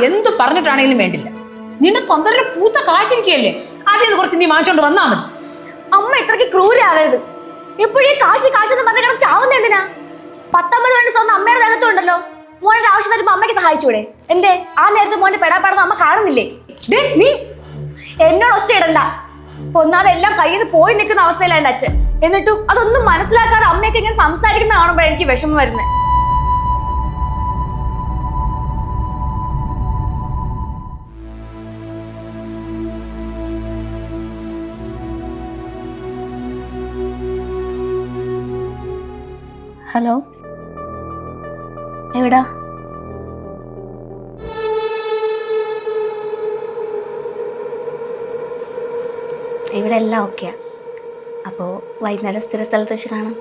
എന്ത് പറഞ്ഞിട്ടാണെങ്കിലും വേണ്ടില്ല. നിന്റെ സ്വന്തം പൂത്ത കാശിരിക്കല്ലേ, ആദ്യം കുറച്ച് നീ വാങ്ങിച്ചോണ്ട് വന്നാ മതി. അമ്മ ഇത്രയ്ക്ക് ക്രൂരാകരുത്. എപ്പോഴേ കാശ് കാശെന്ന് പറഞ്ഞ ചാവുന്ന എന്തിനാ? 19 വയസ്സ് സ്വന്തം അമ്മയുടെ ദേഹത്തുണ്ടല്ലോ. മോനൊരു ആവശ്യം വരുമ്പോ അമ്മയ്ക്ക് സഹായിച്ചൂടെ? എന്തേ ആ നേരത്തെ മോന്റെ പെടാപ്പാടുന്ന അമ്മ കാണുന്നില്ലേ? നീ എന്നോട് ഒച്ച ഇടണ്ട. ഒന്നാതെ എല്ലാം കയ്യിൽ നിന്ന് പോയി നിൽക്കുന്ന അവസ്ഥയിലാണ് എന്റെ അച്ഛൻ. എന്നിട്ടും അതൊന്നും മനസ്സിലാക്കാതെ അമ്മയൊക്കെ ഇങ്ങനെ സംസാരിക്കുന്ന കാണുമ്പോഴാണ് എനിക്ക് വിഷമം വരുന്നത്. ഹലോ, എവിടാ? ഇവിടെ എല്ലാം ഓക്കെയാ. അപ്പോൾ വൈകുന്നേരം സ്ഥിര സ്ഥലത്ത് വെച്ച് കാണാം.